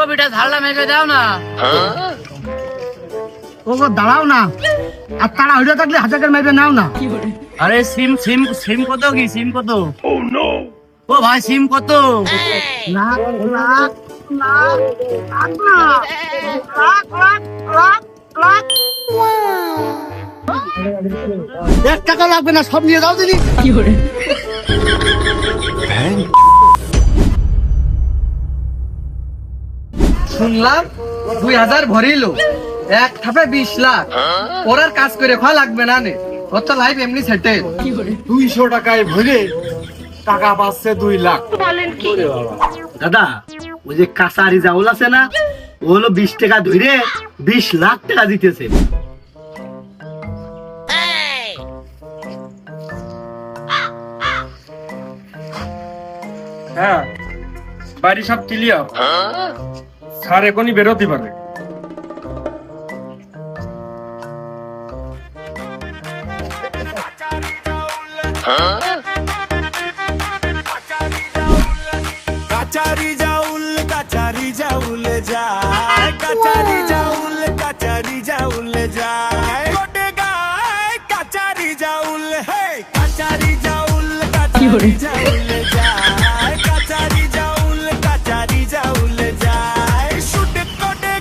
বেটা ঝালটা মেপে দাও না। ও দাঁড়াও না, আর তারা হইলে থাকলে হাজার মেপে নাও না। আরে সিম সিম সিম কত কি সিম কত? ও ভাই সিম কত? লাখ লাখ লাখ লাখ না, লাখ লাখ লাখ লাখ। 1 টাকা লাগবে না, সব নিয়ে যাও দিদি। শুনলাম 2000 ভরিল, এক থাপে 20 লাখ। ওর আর কাজ করে খাওয়া লাগবে না নে, ওর তো লাইফ এমনি সেটেল। 200 টাকায় ভরে টাকা পাচ্ছে 2 লাখ। দাদা, ওই যে কাঁচারি জাউল আছে না, ও হলো 20 টাকা ধরে 20 লাখ টাকা দিতেছে। হ্যাঁ, বাড়ি সব ক্লিয়ার। স্যার এখনই বেরোতে পারে। কাচারি জাউল যায়, কাচারি জাউল যায়, গোটে গায় কাচারি জাউল, হে কাচারি জাউল যায়, কাচারি জাউল যায়, শুট কোটে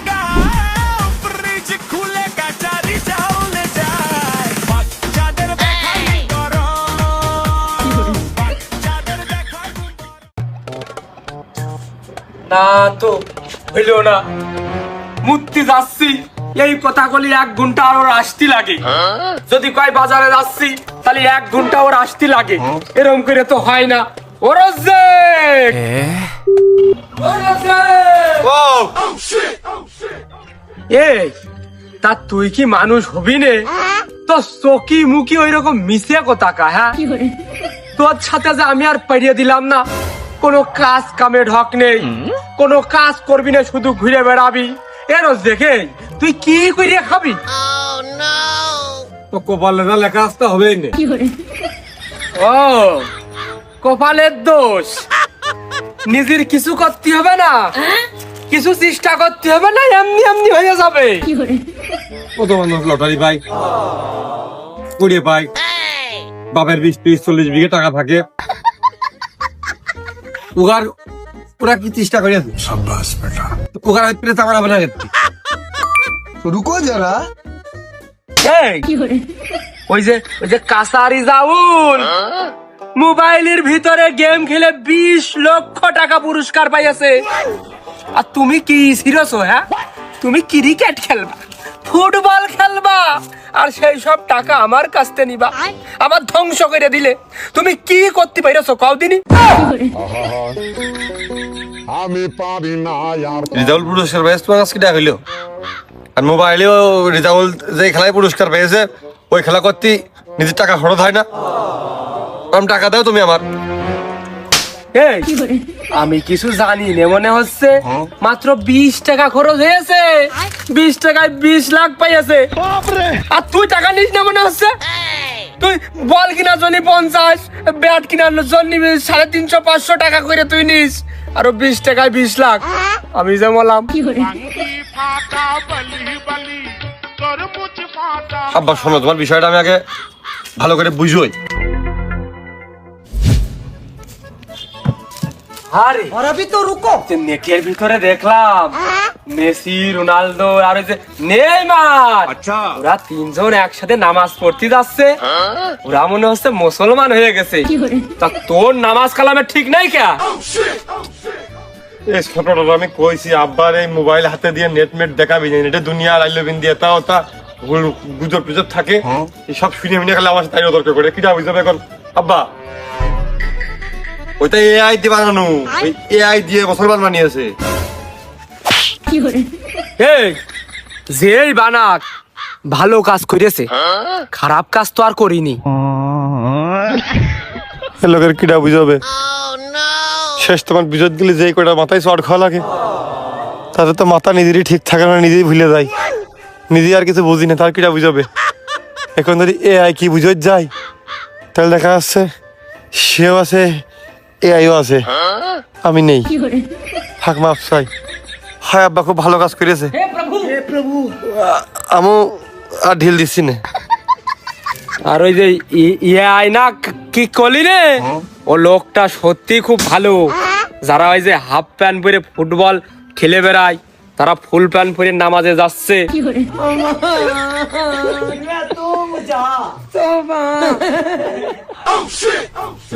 গায়, ফ্রিজ খুলে কাচারি জাউল যায়, বাচ্চাদের দেখাই করো, বাচ্চাদের দেখাই। না তো হইল না, মুক্তি যাচ্ছি এই কথাগুলি 1 ঘন্টা আর ওর আসতে লাগে। যদি কয় বাজারে যাচ্ছি তাহলে 1 ঘন্টা ওর আসতে লাগে। এরকম করে তো হয় না। এই তা তুই কি মানুষ হবি নে? তো চকি মুখি ওই রকম মিশে কথা কা, হ্যাঁ? তোর সাথে যে আমি আর পাইয়ে দিলাম না, কোনো কাজ কামে ঢক নেই, কোনো কাজ করবি না, শুধু ঘুরে বেড়াবি। এর দেখে তুই কি করে খাবি? তো কপালে না লেখা আসতে হবে না। ও কপালের দোষ, নিজের কিছু করতে হবে না, কিছু চেষ্টা করতে হবে না, এমনি এমনি হয়ে যাবে। কত মানুষ লটারি পাই, কুড়িয়ে পাই, বাপের 20-30-40 বিঘে টাকা থাকে, ওরা কি চেষ্টা করে আছে? ওরা পেরে চাকরা বানা গেছে। রুকো যারা, ওই যে কাসারি জাউল মোবাইলের ভিতরে গেম খেলে 20 লক্ষ টাকা পুরস্কার পাইছে। আর তুমি কি সিরিয়াস? হ্যাঁ, তুমি ক্রিকেট খেলবা, ফুটবল খেলবা, আর সেই সব টাকা আমার কাছ থেকে নিবা, আমার ধ্বংস করে দিলে। তুমি কি করতে পাইছো কদিনই? আমি পারি না আর। রিজাউল পুরস্কার পেয়েছে, তোমার কাছে কিটা হইলো? আর মোবাইলেও রিজাউল যে খেলায় পুরস্কার পেয়েছে, ওই খেলা করতে নিজের টাকা খরচ হয় না? কম টাকা দাও তুমি আমার। এই, আমি কিছু জানি না মনে হচ্ছে। মাত্র 20 টাকা খরচ হয়েছে, 20 টাকায় 20 লাখ পাইছে। আর তুই টাকা নিস না মনে হচ্ছে। তুই বল কিনার জন্য 50, ব্যাট কিনার জন্য 350-500 টাকা করে তুই নিস, আরো 20 টাকায় 20 লাখ। আমি যে বললাম আব্বা শোনো, তোমার বিষয়টা আমি আগে ভালো করে বুঝোই। আরে নেটের ভিতরে দেখলাম মেসি, রোনালদো আর ওই যে নেইমার, ওরা 3 জন একসাথে নামাজ পড়তে যাচ্ছে। ওরা মনে হচ্ছে মুসলমান হয়ে গেছে। তা তোর নামাজ কালামে ঠিক নাই কে? এই ছোটটা আমি কইছি আব্বার এই মোবাইল হাতে দিয়ে নেট দেখাবি না, নেটে দুনিয়া লাইলো বিন দিয়ে তাও তা গুজব টুজব থাকে, সব শুনে মিনে খেলে আমার তাই তর্ক করে কিটা বুঝবে এখন। আব্বা ওইটা এআই দিয়ে বানানো, ওই এআই দিয়ে মুসলমান বানিয়েছে। এই যেই বানাক ভালো কাজ করেছে, খারাপ কাজ তো আর করিনি। লোকের কিটা বুঝাবে? শেষ তোমার বিজয় দিলে যেই কটা মাথায় চট খাওয়া লাগে, তাতে তো মাথা নিজেরই ঠিক থাকে না, নিজেই ভুলে যায়, নিজে আর কিছু বুঝি না, তার কিটা বুঝাবে? এখন যদি এআই কি বুঝে যায়, তাহলে দেখা যাচ্ছে সেও আছে, এআইও আছে, আমি নেই। থাক মাপ চাই। হায় আব্বা খুব ভালো কাজ করেছে। আমু আর ঢিল দিচ্ছি না। আর ওই যে ইয়ে আয়না কি করলি রে, ও লোকটা সত্যি খুব ভালো। যারা ওই যে হাফ প্যান্ট পরে ফুটবল খেলে বেড়ায়, তারা ফুল প্যান্ট পরে নামাজে যাচ্ছে।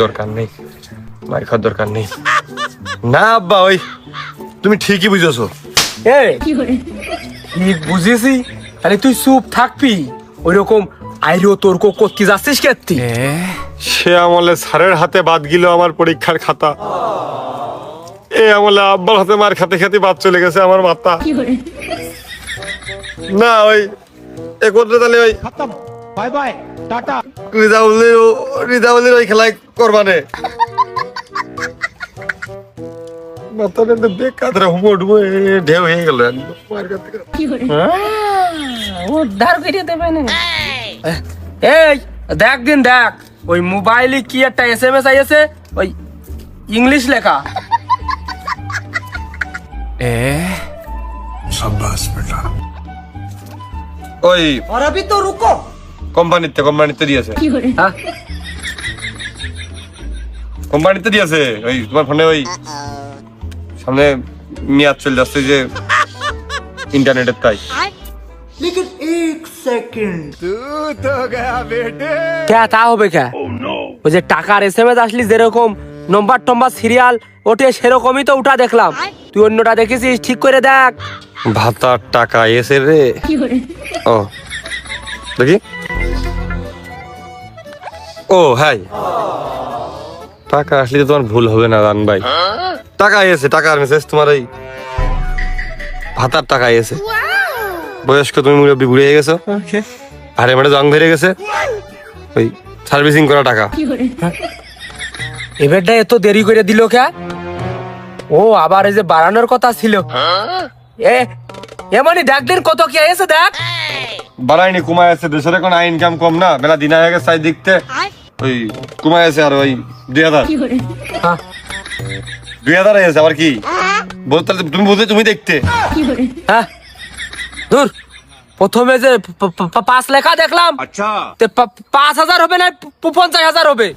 দরকার নেই, মার খাওয়ার দরকার নেই। না আব্বা, ওই তুমি ঠিকই বুঝেছো। এই কি বুঝেছি, তাহলে তুই চুপ থাকবি। ওই রকম আইরো তর্ক করতে যাচ্ছিস কেতি? সে আমলে স্যারের হাতে বাদ গেল আমার পরীক্ষার খাতা। এ আমলে আব্বার হাতে মার খাতে খাতে বাদ চলে গেছে আমার মাথা। না ওই একত্রে তাহলে ওই বাই বাই টাটা। রিজাউলের ওই খেলায় করবানে। মাথাটা তো বেকার হুমো ডুমো ঢেউ হয়ে গেল। উদ্ধার করে দেবে না। এই দেখ দিন দেখ, ওই মোবাইলে কি একটা SMS আইছে, ওই ইংলিশ লেখা। ওই কোম্পানিতে দিয়েছে। হ্যাঁ? কোম্পানিতে দিয়েছে। ওই তোমার ফোনে ওই সামনে মেয়াদ চলে যাচ্ছে যে ইন্টারনেটের, তাই। কে তা হবে কে? ওই যে টাকার SMS আসলি যেরকম নম্বর টম্বার সিরিয়াল ওঠে, সেরকমই তো উঠা দেখলাম। তুই অন্যটা দেখেছিস? ঠিক করে দেখ। ভাতার টাকা এসে রে। ও দেখি। ও হাই, টাকা আসলে তো তোমার ভুল হবে না রান ভাই। টাকা এসে, টাকার মেসেজ তোমার ওই ভাতার টাকা এসে। বয়স্ক তুমি মুরব্বী বুড়ে হয়ে গেছো, আরে মানে জং ধরে গেছে, ওই সার্ভিসিং করা টাকা। এবারটা এত দেরি করে দিল কে? ও আবার এই যে বাড়ানোর কথা ছিল। মানে ডাকদের কত কি আছে দেখ। বাড়াইনি, কমায় আছে। দেশের এখন ইনকাম কম না, বেলা দিন হয়ে গেছে দেখতে। ওই কমায় আছে আর ওই 2000 আছে। আবার কি বলতে তুমি বুঝে তুমি দেখতে। হ্যাঁ দূর, প্রথমে যে 5 লেখা দেখলাম, 5000 হবে না 50,000 হবে।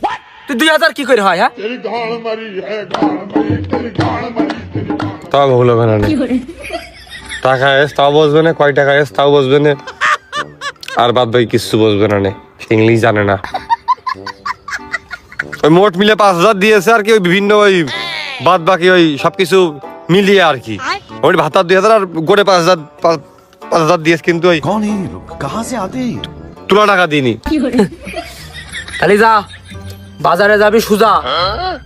তুই 2000 কি করে হয়? হ্যাঁ তাও ভুল হবে না। টাকা এস তাও বসবে না, কয় টাকা এস তাও বসবে না, আর বাদ বাকি কিছু বসবে না। ইংলিশ জানে না। ওই মোট মিলে 5000 দিয়েছে আর কি, ওই বিভিন্ন ওই বাদ বাকি ওই সবকিছু মিলিয়ে আর কি। ওই ভাতার 2000 আর গোটে 5000 দিয়েছে, কিন্তু ওই তুলা টাকা দিইনি। খালি যা বাজারে যাবি সুজা,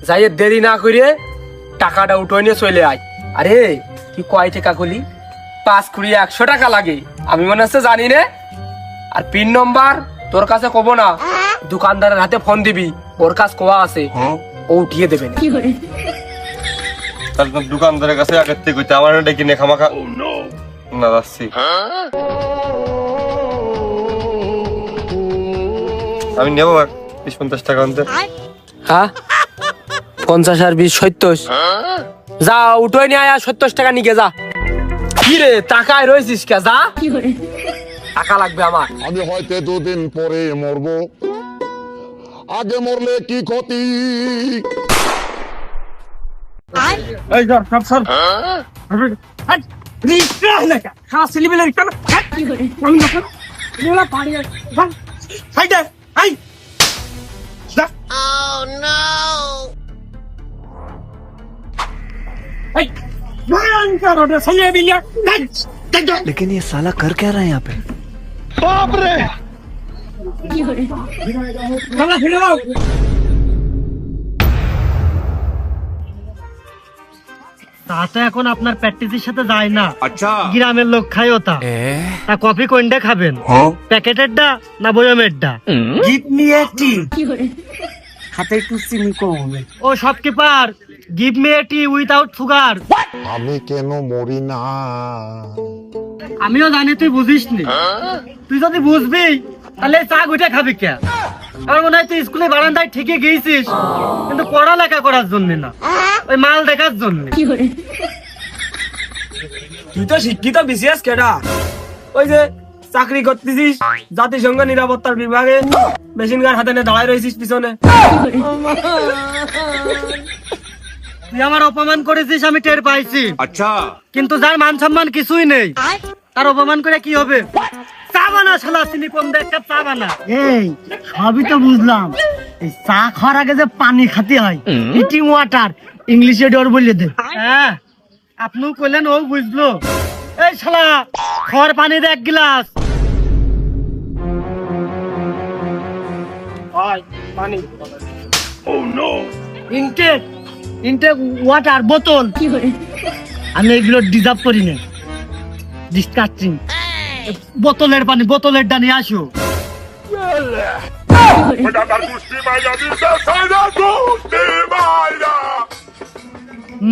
যাই দেরি না করে টাকাটা উঠে নিয়ে চলে আয়। আরে কি কয় টাকা করলি? 5 কুড়ি 100 টাকা লাগে, আমি মনে হচ্ছে জানি রে। আর পিন নম্বর তোর কাছে কব না, দোকানদারের হাতে ফোন দিবি, ওর কাছে কোয়া আছে, ও উঠিয়ে দেবে। তাহলে তো দোকানদারের কাছে আগের থেকে কইতে আমার ডেকে নে খামাখা না যাচ্ছি। আমি নেবো 20-50 টাকা আনতে। হ্যাঁ 50 আর 20 70। যা উঠে নিয়ে আয়, 70 টাকা নিয়ে যা। কি রে টাকায় রয়েছিস কে? যা, টাকা লাগবে আমার। আমি হয়তো 2 দিন পরে মরবো, আগে মরলে কি ক্ষতি? এই ধর সব সব হাট রিস্কা লাগা খাস সিলিবেল রিস্কা হাট কি করে আমি না এলা পাড়ি হাইডা হাই ও নো এই ভয়ং করো রে সলে বিলিয়া लेकिन ये साला कर क्या रहा है यहाँ पे? বাপ রে! কি করে বাবা ফিরে দাও। তাতে এখন আপনার প্র্যাকটিসের সাথে যায় না। আচ্ছা গ্রামের লোক খায় ওটা। তা কফি কোনটা খাবেন? প্যাকেটেরটা না বয়মেরটা? গিভ মি এ টি। কি করে হাতে একটু চিনি কম। ও shopkeeper, give me a tea without sugar. আমি কেন মরি না? আমিও জানি তুই বুঝিস নি। তুই যদি বুঝবি তাহলে চা গুটা খাবি কে? আমার মনে হয় তুই স্কুলে বারান্দায় ঠিকই গিয়েছিস, কিন্তু পড়ালেখা করার জন্য না, ওই মাল দেখার জন্য। তুই তো শিক্ষিত বিসিএস কেডা, ওই যে চাকরি করতেছিস জাতিসংঘ নিরাপত্তার বিভাগে, মেশিন গান হাতে নিয়ে দাঁড়ায় রয়েছিস পিছনে। তুই আমার অপমান করেছিস, আমি টের পাইছি। আচ্ছা, কিন্তু যার মান সম্মান কিছুই নেই, তার অপমান করে কি হবে? চা বানা শালা, চিনি কম দে, এক কাপ চা বানা। এই সবই তো বুঝলাম, এই চা খাওয়ার আগে যে পানি খাতে হয়, ইটিং ওয়াটার, ইংলিশে ডর বলে দে। হ্যাঁ, আপনিও কইলেন, ও বুঝলো। এই শালা, খাওয়ার পানি দে এক গ্লাস। ইনটেক ইনটেক ওয়াটার বোতল। আমি এগুলো ডিজার্ভ করি না, ডিসকাস্টিং। বোতলের পানি, বোতলের ডানি আসো।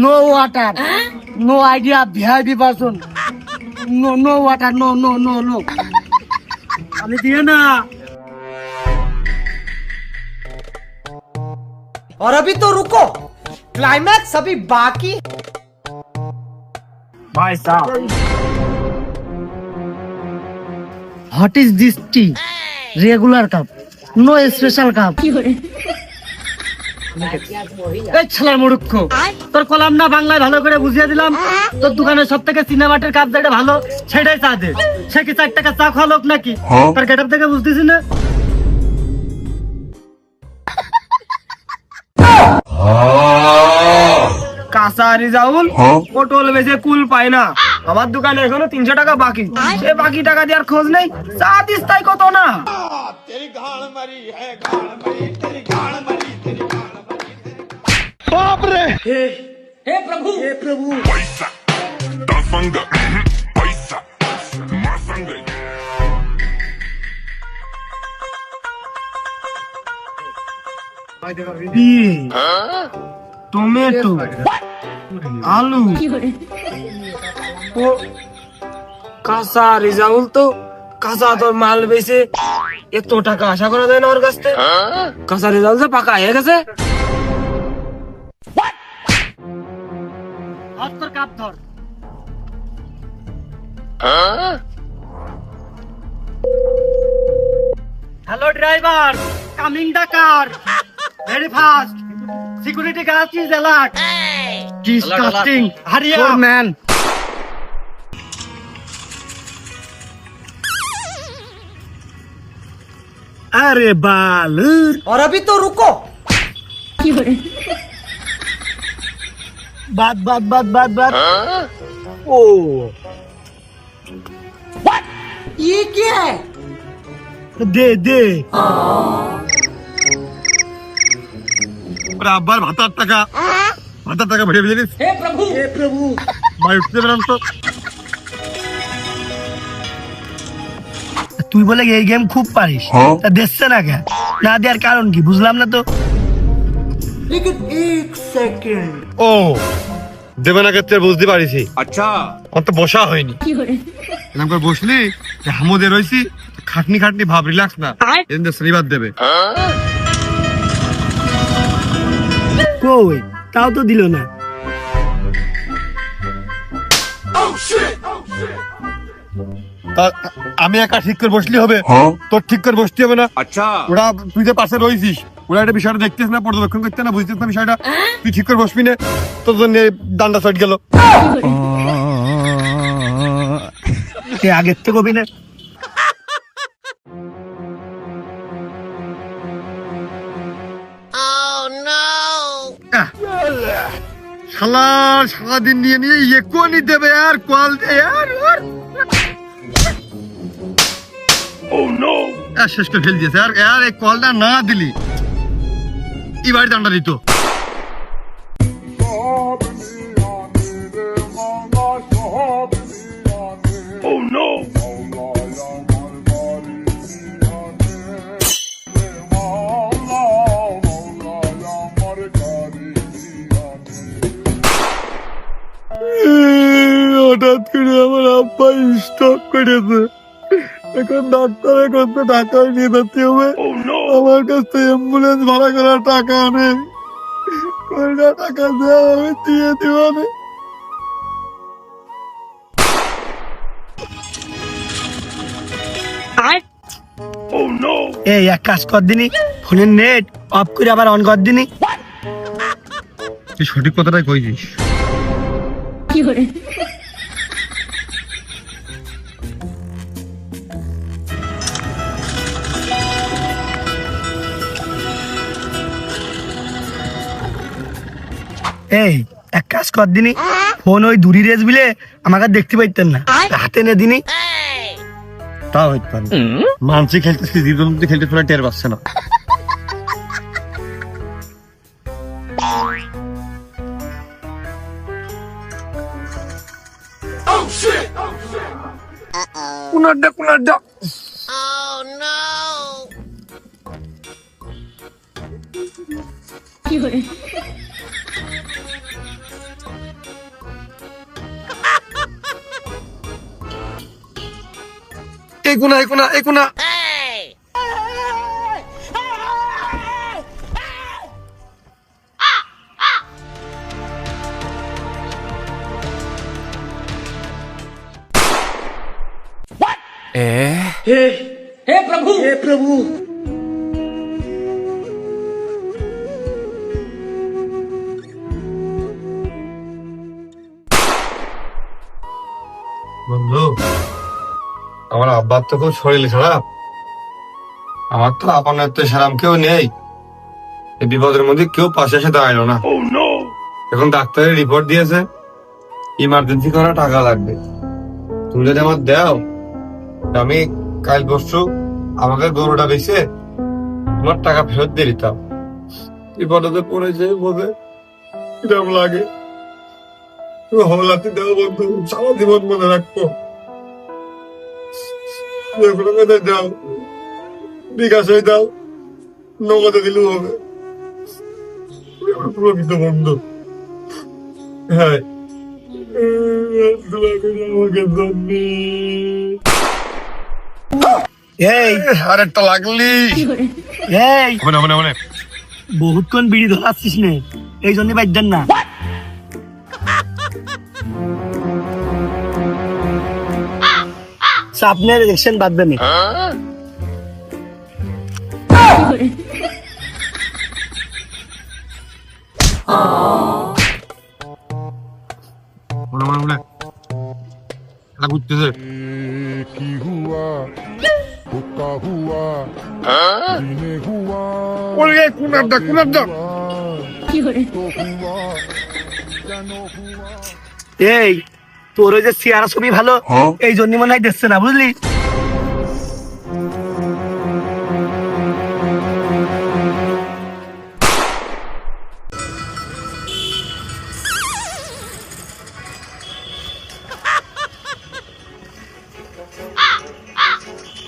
No water, no idea, VIP person. No no water, no no no no. আমি দিয়ে না। और अभी तो रुको, क्लाइमैक्स अभी बाकी। ভাই সাহেব, What is this tea? Regular cup, no special cup. এই ছেলের মূর্খ, তোর কলাম না বাংলায় ভালো করে বুঝিয়ে দিলাম। তোর দোকানে সব থেকে সিনেমাটের কাপ যেটা ভালো সেটাই চা দে। সে কি 4 টাকা চা খাওয়া লোক নাকি? তার গেটআপ থেকে বুঝতেছি না। কাঁচা রিজাউল পটল বেচে কুল পায় না, আমার দোকানে এখনো 300 টাকা বাকি। সে বাকি টাকা দেওয়ার খোঁজ নেই, চা দিস তাই কত না। টমেটো, আলু, ও কাঁচা রিজাউল তো কাঁচা তোর মাল বেচে এত টাকা আশা করা যায় না ওর কাছ থেকে। কাঁচা রিজাউল যে পাকা হয়ে গেছে। হাত তোর কাপ ধর। Hello driver, coming the car, very fast, security guard is alert, disgusting, hurry up man. আরে বালুর, और अभी तो रुको, বাদ বাদ বাদ বাদ বাদ। ও ये क्या है? দে দে। আব্বার ভাতার টাকা, ভাতার টাকা ভরে ফেলিস। हे प्रभु, ভাই উঠতে পেলাম তো। তুই বলে এই গেম খুব পারিস, তা দেখছে না কেন? না দেওয়ার কারণ কি বুঝলাম না তো। लेकिन एक सेकंड, ও দেবে না ক্ষেত্রে বুঝতে পারিছি। আচ্ছা, আমার তো বসা হয়নি। এরকম করে বসলি যে হামদে রইছি, খাটনি খাটনি ভাব, রিল্যাক্স না, এদিন শনিবার দেবে। কই তাও তো দিল না। তা আমি একা ঠিক করে বসলি হবে? তোর ঠিক করে বসতে হবে না? আচ্ছা, ওরা তুই যে পাশে রয়েছিস, ওরা একটা বিষয়টা দেখতিস না, পর্যবেক্ষণ করতে না, বুঝতিস না বিষয়টা, তুই ঠিক করে বসবি না, তোর জন্য ডান্ডা সাইড গেল। আগের থেকে কবি না। সারাদিন নিয়ে নিয়ে এখনই দেবে আর কল দে আর শেষ করে ফেল দিয়েছে। আর আর এই কলটা না দিলি এবার ডান্ডা দিত। হঠাৎ করে আমার আব্বা স্টক করেছে, এখন ডাক্তারের কাছে টাকা নিয়ে যেতে হবে। আমার কাছে অ্যাম্বুলেন্স ভাড়া করার টাকা নেই, কয়টা টাকা দেওয়া হবে দিয়ে দিবানে। এই এক কাজ কর দিনি, ফোনের নেট অফ করে আবার অন কর দিনি। তুই সঠিক কথাটাই কইছিস। এই এক কাজ কর দিনি, ফোন ওই দূরি রেস বিলে আমাকে দেখতে পাইতেন না, হাতে নে দিনি। তাও হইতে পারে, মানসিক খেলতেছি, জীবন খেলতে তোরা টের পাচ্ছে না। কোনাড্ডা এই কোনা বন্ধু, আমার আব্বার তো খুব শরীর খারাপ, আমার তো আপনার তো সেরাম কেউ নেই, এই বিপদের মধ্যে কেউ পাশে এসে দাঁড়ালো না। এখন ডাক্তারের রিপোর্ট দিয়েছে ইমার্জেন্সি করা টাকা লাগবে, তুমি যদি আমার দাও, আমি কাল পরশু আমাকে গরুটা বেঁচে তোমার টাকা ফেরত দিয়ে দিতাম। বিপদে পড়েছে বোধে কিরম লাগে, তুমি হলাতে দাও বন্ধু, সারা জীবন মনে রাখবো। যাও বিকাশে দাও, নগদে দিলেও হবে, প্রকৃত বন্ধু। হ্যাঁ, এই আরেকটা লাগলি এই বহুতক্ষণ বিড়ি ধরাচ্ছিস নে, এই জন্য বাইর না। আপনার ইলেকশন বাদবে না। ঘুরতেছে কি হুয়া হুকা হুয়া দিনে হুয়া কোনারটা তো হুয়া কেন হুয়া। এই তোর ওই যে চেহারা ছবি ভালো, এই জন্য মনে হয় দেখছে না, বুঝলি?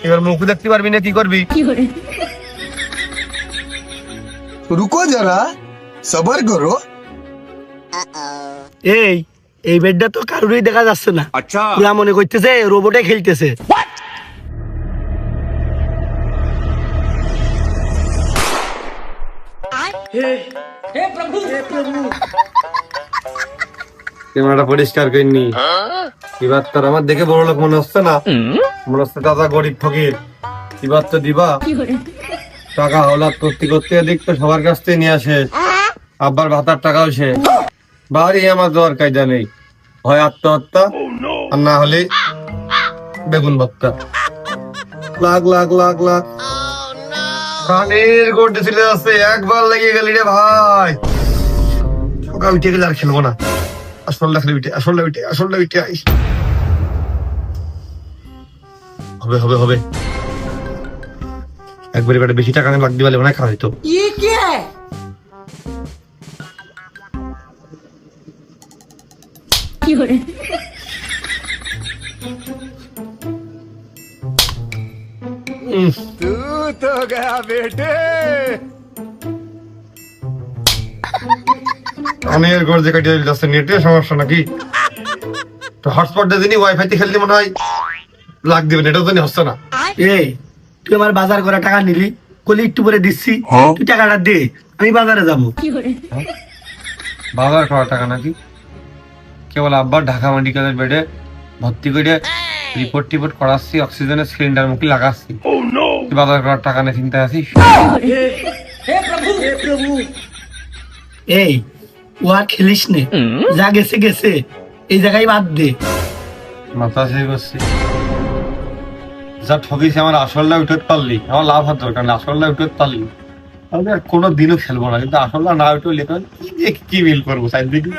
এবার মুখ দেখতে পারবি না, কি করবি? রুকো যারা, সবার করো। এই এই বেডটা তো কারোরই দেখা যাচ্ছে না, পুরা মনে করতেছে রোবটে খেলতেছে। ক্যামেরাটা পরিষ্কার করিনি, এবার তোর আমার দেখে বড় লোক মনে হচ্ছে না, মনে হচ্ছে দাদা গরিব ফকির। এবার তো দিবা টাকা হলাত করতে করতে এদিক তো সবার কাছ থেকে নিয়ে আসে, আব্বার ভাতার টাকাও সে। বাড়ি আমার দেওয়ার কায়দা নেই, হয় আত্মহত্যা আর না হলে বেগুন ভর্তা। লাখ লাখ লাখ লাখ প্রাণীর গড়তে চলে যাচ্ছে, একবার লেগে গেলি রে ভাই। সকাল উঠে গেলে আর খেলবো না, আসলটা খালি উঠে, আসলটা উঠে আইস। হবে হবে হবে, একবারে বেটা বেশি টাকা লাগ দিবালে মনে খাওয়া হইতো। অনেক গর্জে কাটিয়ে যাচ্ছে, নেটের সমস্যা নাকি? তো হটস্পট দিয়ে দিনই ওয়াইফাই তে খেলতে মনে হয় লাগ দিবে, নেটও তো হচ্ছে না। এই তুই আমার বাজার করা টাকা নিলি, কলি একটু পরে দিচ্ছি, তুই টাকাটা দে, আমি বাজারে যাবো। বাবার করা টাকা নাকি? কেবল আব্বার ঢাকা মেডিকেলের বেডে ভর্তি করে রিপোর্ট টিপোর্ট করাচ্ছি, অক্সিজেনের সিলিন্ডার মুখে লাগাচ্ছি। তুই বাজার করার টাকা নিয়ে চিন্তা আছিস? এই ও আর খেলিস নে, যা গেছে গেছে, এই জায়গায় বাদ দে। মাথা সেই করছি, যা ঠকিস আমার আসলটা উঠতে পারলি, আমার লাভ হওয়ার দরকার নেই, আসলটা উঠতে পারলি আমি আর কোনো দিনও খেলবো না। কিন্তু আসলটা না উঠলে কি মিল করবো চারদিকে?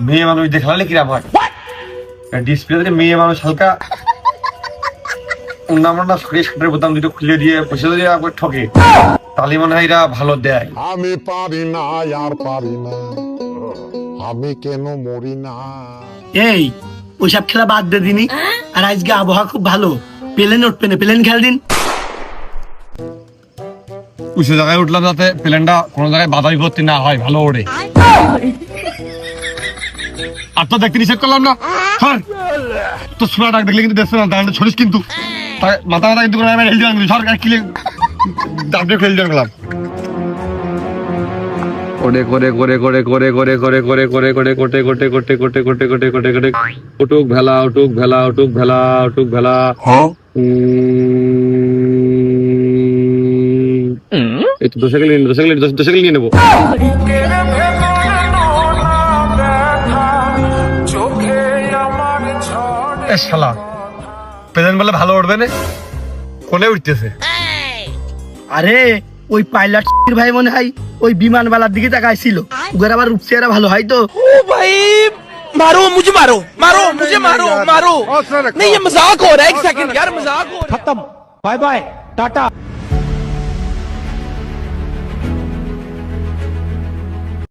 মেয়ে মানুষ দেখলালে কিরাম হয়, ডিসপ্লে মেয়ে মানুষ হালকা উন্নামন্না সরিয়ে শার্টের বোতাম দুটো খুলে দিয়ে বসে দিয়ে একবার ঠকে, তাহলে মনে হয় এরা ভালো দেয়। আমি পারি না আর পারি না, আমি কেন মরি না। এই ওইসব খেলা বাদ দে দিনি। আর আজকে আবহাওয়া খুব ভালো, প্লেন উঠবে না, প্লেন খেল দিন। উঁচু জায়গায় উঠলাম যাতে প্লেনটা কোনো জায়গায় বাধা বিপত্তি না হয়, ভালো ওড়ে। আর তো দেখতে নিষেধ করলাম না, সর তো সোনা ডাক দেখলে কিন্তু দেখছো না, দাঁড়ানো ছড়িস কিন্তু মাথা মাথা কিন্তু হেলদি আনবি, সরকার কিলে দাঁড়ে খেলতে গেলাম। করে করে করে করে করে করে করে করে করে করে কোটে কোটে কোটে কোটে কোটে কোটে কোটে কোটে উটুক ভেলা উটুক ভেলা উটুক ভেলা উটুক ভেলা। এই তো 10 সেকেন্ড নিয়ে নেবো। শালা প্রেজেন্ট বলে ভালো উঠবে না, কোনে উঠতেছে? আরে ওই পাইলট ভাই মনে হয় ওই বিমানবালার দিকে তাকাইছিল, ওদের আবার উঠছে এরা ভালো হয় তো। मारो मुझे मारो मारो मुझे मारो मारो नहीं ये मजाक हो रहा है एक सेकंड यार मजाक हो रहा है खत्म बाय बाय टाटा